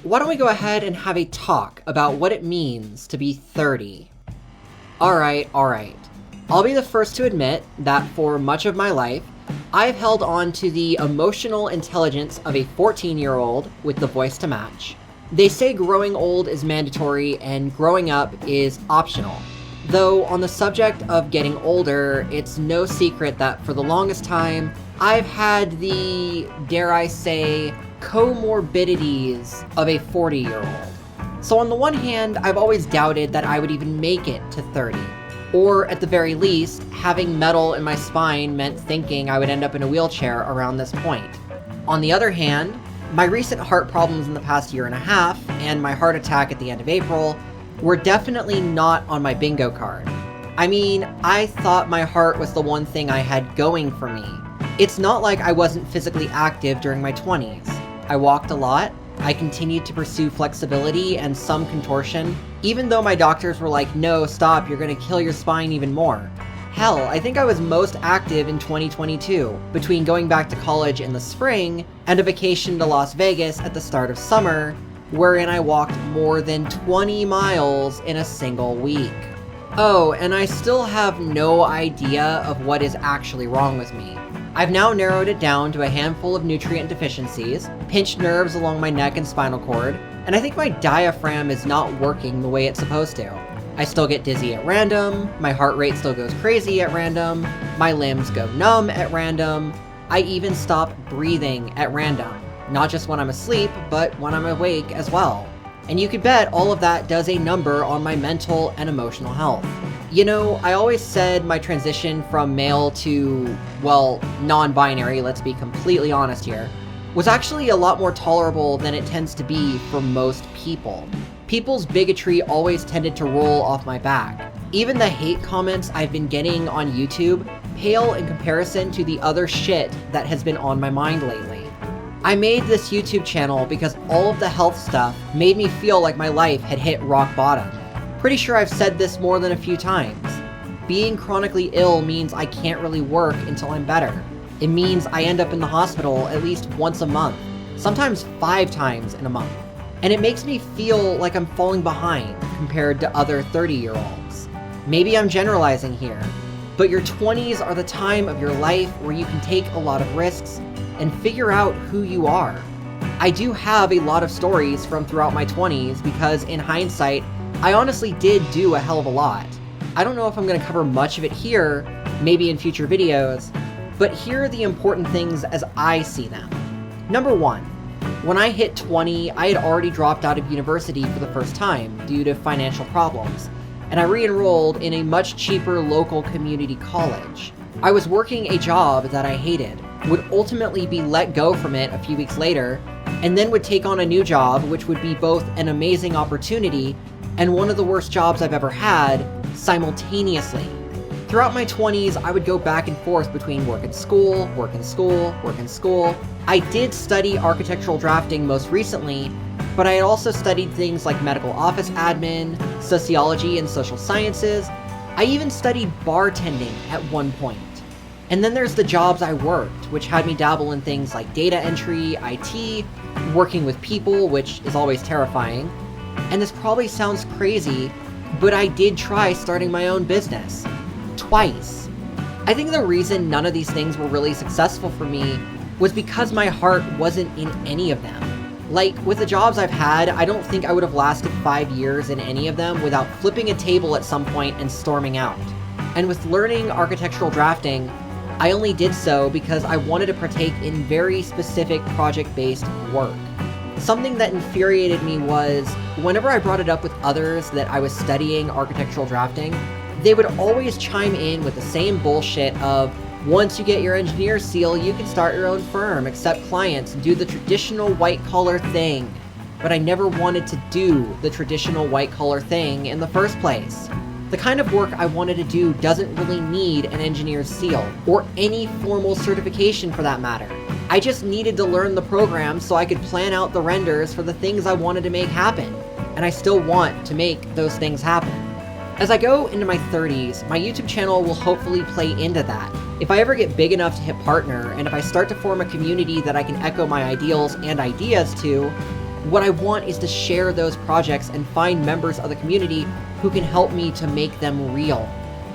why don't we go ahead and have a talk about what it means to be 30? Alright. I'll be the first to admit that for much of my life, I've held on to the emotional intelligence of a 14-year-old with the voice to match. They say growing old is mandatory and growing up is optional. Though on the subject of getting older, it's no secret that for the longest time, I've had the, dare I say, comorbidities of a 40-year-old. So on the one hand, I've always doubted that I would even make it to 30. Or at the very least, having metal in my spine meant thinking I would end up in a wheelchair around this point. On the other hand, my recent heart problems in the past year and a half, and my heart attack at the end of April, were definitely not on my bingo card. I mean, I thought my heart was the one thing I had going for me. It's not like I wasn't physically active during my 20s. I walked a lot, I continued to pursue flexibility and some contortion, even though my doctors were like, no, stop, you're gonna kill your spine even more. Hell, I think I was most active in 2022, between going back to college in the spring and a vacation to Las Vegas at the start of summer, wherein I walked more than 20 miles in a single week. Oh, and I still have no idea of what is actually wrong with me. I've now narrowed it down to a handful of nutrient deficiencies, pinched nerves along my neck and spinal cord, and I think my diaphragm is not working the way it's supposed to. I still get dizzy at random, my heart rate still goes crazy at random, my limbs go numb at random, I even stop breathing at random. Not just when I'm asleep, but when I'm awake as well. And you could bet all of that does a number on my mental and emotional health. You know, I always said my transition from male to, well, non-binary, let's be completely honest here, was actually a lot more tolerable than it tends to be for most people. People's bigotry always tended to roll off my back. Even the hate comments I've been getting on YouTube pale in comparison to the other shit that has been on my mind lately. I made this YouTube channel because all of the health stuff made me feel like my life had hit rock bottom. Pretty sure I've said this more than a few times. Being chronically ill means I can't really work until I'm better. It means I end up in the hospital at least once a month, sometimes 5 times in a month. And it makes me feel like I'm falling behind compared to other 30-year-olds. Maybe I'm generalizing here, but your 20s are the time of your life where you can take a lot of risks and figure out who you are. I do have a lot of stories from throughout my 20s because in hindsight, I honestly did do a hell of a lot. I don't know if I'm going to cover much of it here, maybe in future videos, but here are the important things as I see them. Number 1, when I hit 20, I had already dropped out of university for the first time due to financial problems, and I re-enrolled in a much cheaper local community college. I was working a job that I hated, would ultimately be let go from it a few weeks later, and then would take on a new job which would be both an amazing opportunity and one of the worst jobs I've ever had simultaneously. Throughout my 20s, I would go back and forth between work and school, work and school, work and school. I did study architectural drafting most recently, but I had also studied things like medical office admin, sociology and social sciences. I even studied bartending at one point. And then there's the jobs I worked, which had me dabble in things like data entry, IT, working with people, which is always terrifying. And this probably sounds crazy, but I did try starting my own business. Twice. I think the reason none of these things were really successful for me was because my heart wasn't in any of them. Like, with the jobs I've had, I don't think I would have lasted 5 years in any of them without flipping a table at some point and storming out. And with learning architectural drafting, I only did so because I wanted to partake in very specific project-based work. Something that infuriated me was, whenever I brought it up with others that I was studying architectural drafting, they would always chime in with the same bullshit of, once you get your engineer seal, you can start your own firm, accept clients, and do the traditional white-collar thing. But I never wanted to do the traditional white-collar thing in the first place. The kind of work I wanted to do doesn't really need an engineer's seal, or any formal certification for that matter. I just needed to learn the program so I could plan out the renders for the things I wanted to make happen. And I still want to make those things happen. As I go into my 30s, my YouTube channel will hopefully play into that. If I ever get big enough to hit partner, and if I start to form a community that I can echo my ideals and ideas to, What I want is to share those projects and find members of the community who can help me to make them real.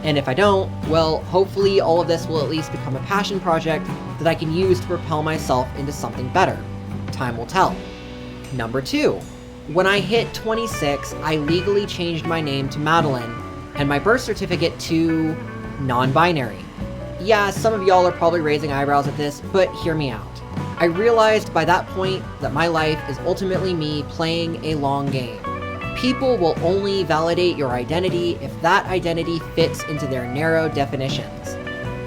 And if I don't, well, hopefully all of this will at least become a passion project that I can use to propel myself into something better. Time will tell. Number 2. When I hit 26, I legally changed my name to Madeline, and my birth certificate to non-binary. Yeah, some of y'all are probably raising eyebrows at this, but hear me out. I realized by that point that my life is ultimately me playing a long game. People will only validate your identity if that identity fits into their narrow definitions.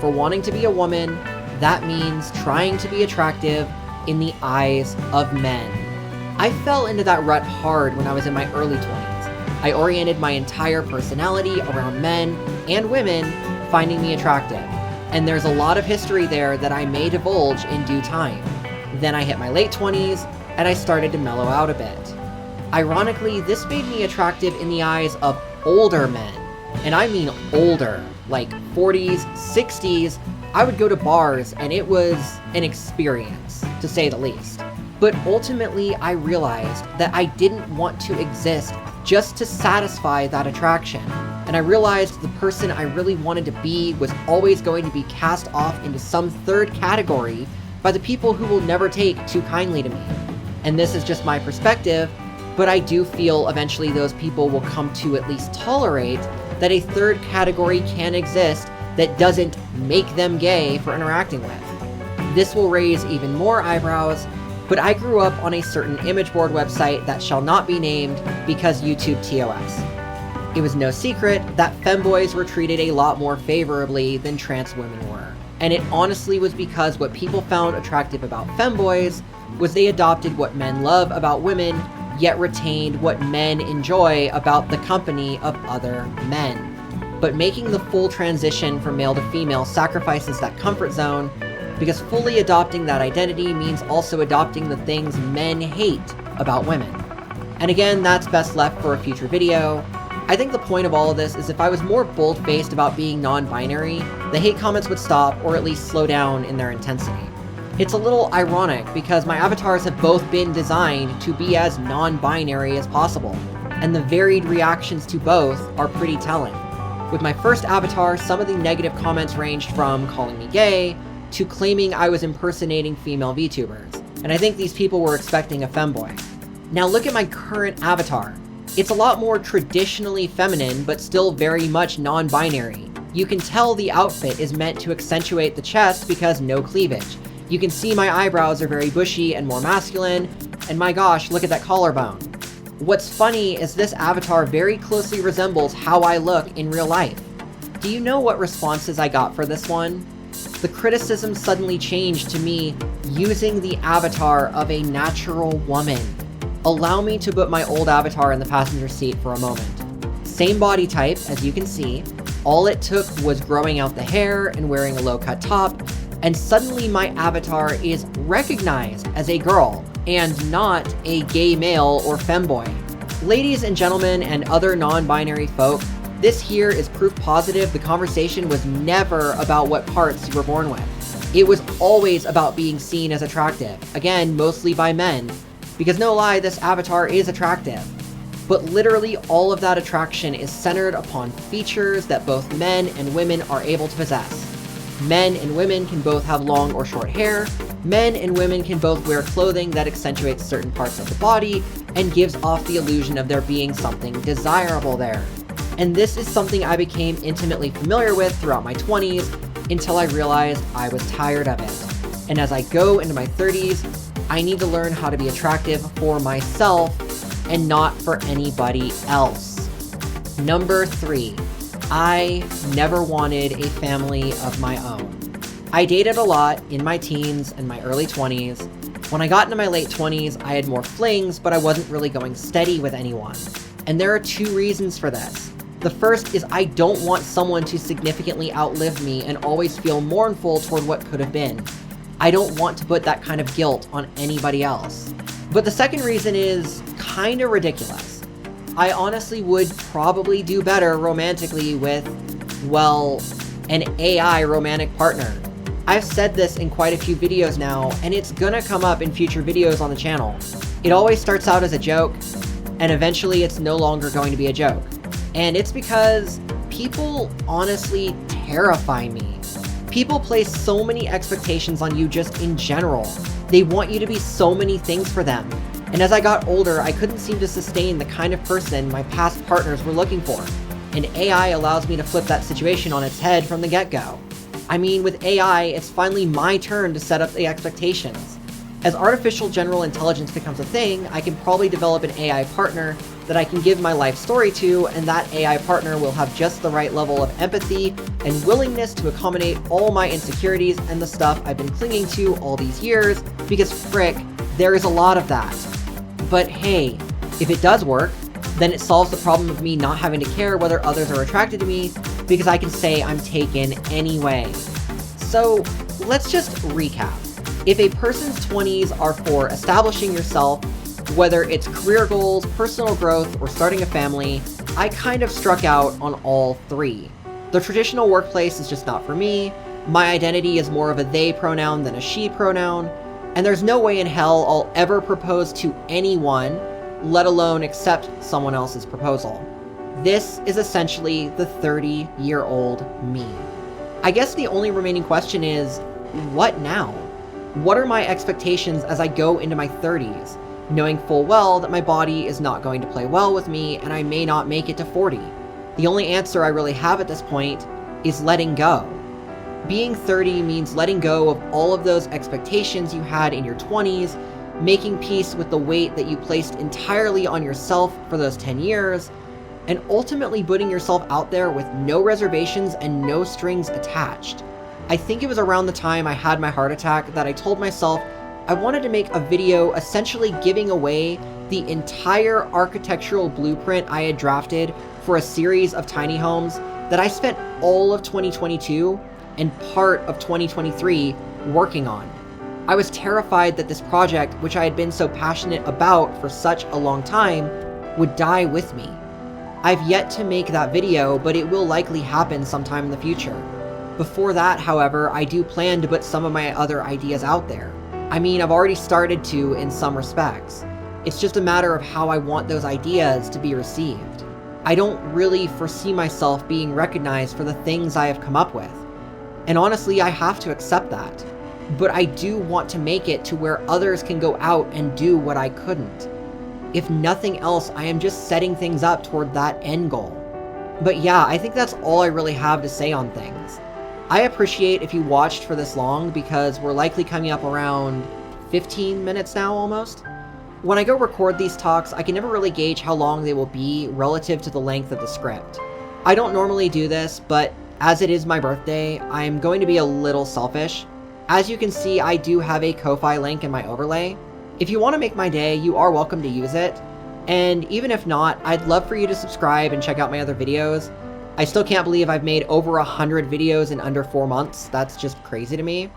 For wanting to be a woman, that means trying to be attractive in the eyes of men. I fell into that rut hard when I was in my early 20s. I oriented my entire personality around men and women finding me attractive. And there's a lot of history there that I may divulge in due time. Then I hit my late 20s, and I started to mellow out a bit. Ironically, this made me attractive in the eyes of older men. And I mean older, like 40s, 60s. I would go to bars, and it was an experience, to say the least. But ultimately, I realized that I didn't want to exist just to satisfy that attraction. And I realized the person I really wanted to be was always going to be cast off into some third category by the people who will never take too kindly to me. And this is just my perspective, but I do feel eventually those people will come to at least tolerate that a third category can exist that doesn't make them gay for interacting with. This will raise even more eyebrows, but I grew up on a certain image board website that shall not be named because YouTube TOS. It was no secret that femboys were treated a lot more favorably than trans women were. And it honestly was because what people found attractive about femboys was they adopted what men love about women, yet retained what men enjoy about the company of other men. But making the full transition from male to female sacrifices that comfort zone, because fully adopting that identity means also adopting the things men hate about women. And again, that's best left for a future video. I think the point of all of this is if I was more bold-faced about being non-binary, the hate comments would stop or at least slow down in their intensity. It's a little ironic because my avatars have both been designed to be as non-binary as possible, and the varied reactions to both are pretty telling. With my first avatar, some of the negative comments ranged from calling me gay to claiming I was impersonating female VTubers, and I think these people were expecting a femboy. Now look at my current avatar. It's a lot more traditionally feminine, but still very much non-binary. You can tell the outfit is meant to accentuate the chest because no cleavage. You can see my eyebrows are very bushy and more masculine, and my gosh, look at that collarbone. What's funny is this avatar very closely resembles how I look in real life. Do you know what responses I got for this one? The criticism suddenly changed to me using the avatar of a natural woman. Allow me to put my old avatar in the passenger seat for a moment. Same body type, as you can see. All it took was growing out the hair and wearing a low-cut top, and suddenly my avatar is recognized as a girl, and not a gay male or femboy. Ladies and gentlemen and other non-binary folk, this here is proof positive the conversation was never about what parts you were born with. It was always about being seen as attractive, again, mostly by men. Because no lie, this avatar is attractive. But literally all of that attraction is centered upon features that both men and women are able to possess. Men and women can both have long or short hair. Men and women can both wear clothing that accentuates certain parts of the body and gives off the illusion of there being something desirable there. And this is something I became intimately familiar with throughout my 20s until I realized I was tired of it. And as I go into my 30s, I need to learn how to be attractive for myself and not for anybody else. Number 3, I never wanted a family of my own. I dated a lot in my teens and my early 20s. When I got into my late 20s, I had more flings, but I wasn't really going steady with anyone. And there are 2 reasons for this. The first is I don't want someone to significantly outlive me and always feel mournful toward what could have been. I don't want to put that kind of guilt on anybody else. But the second reason is kinda ridiculous. I honestly would probably do better romantically with, well, an AI romantic partner. I've said this in quite a few videos now, and it's gonna come up in future videos on the channel. It always starts out as a joke, and eventually it's no longer going to be a joke. And it's because people honestly terrify me. People place so many expectations on you just in general. They want you to be so many things for them. And as I got older, I couldn't seem to sustain the kind of person my past partners were looking for. And AI allows me to flip that situation on its head from the get-go. I mean, with AI, it's finally my turn to set up the expectations. As artificial general intelligence becomes a thing, I can probably develop an AI partner that I can give my life story to, and that AI partner will have just the right level of empathy and willingness to accommodate all my insecurities and the stuff I've been clinging to all these years, because frick, there is a lot of that. But hey, if it does work, then it solves the problem of me not having to care whether others are attracted to me, because I can say I'm taken anyway. So let's just recap. If a person's 20s are for establishing yourself, whether it's career goals, personal growth, or starting a family, I kind of struck out on all three. The traditional workplace is just not for me, my identity is more of a they pronoun than a she pronoun, and there's no way in hell I'll ever propose to anyone, let alone accept someone else's proposal. This is essentially the 30-year-old me. I guess the only remaining question is, what now? What are my expectations as I go into my 30s, knowing full well that my body is not going to play well with me and I may not make it to 40? The only answer I really have at this point is letting go. Being 30 means letting go of all of those expectations you had in your 20s, making peace with the weight that you placed entirely on yourself for those 10 years, and ultimately putting yourself out there with no reservations and no strings attached. I think it was around the time I had my heart attack that I told myself I wanted to make a video essentially giving away the entire architectural blueprint I had drafted for a series of tiny homes that I spent all of 2022 and part of 2023 working on. I was terrified that this project, which I had been so passionate about for such a long time, would die with me. I've yet to make that video, but it will likely happen sometime in the future. Before that, however, I do plan to put some of my other ideas out there. I mean, I've already started to in some respects. It's just a matter of how I want those ideas to be received. I don't really foresee myself being recognized for the things I have come up with. And honestly, I have to accept that. But I do want to make it to where others can go out and do what I couldn't. If nothing else, I am just setting things up toward that end goal. But yeah, I think that's all I really have to say on things. I appreciate if you watched for this long, because we're likely coming up around 15 minutes now almost. When I go record these talks, I can never really gauge how long they will be relative to the length of the script. I don't normally do this, but as it is my birthday, I'm going to be a little selfish. As you can see, I do have a Ko-Fi link in my overlay. If you want to make my day, you are welcome to use it. And even if not, I'd love for you to subscribe and check out my other videos. I still can't believe I've made over 100 videos in under 4 months. That's just crazy to me.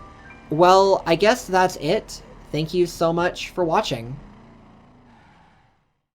Well, I guess that's it. Thank you so much for watching.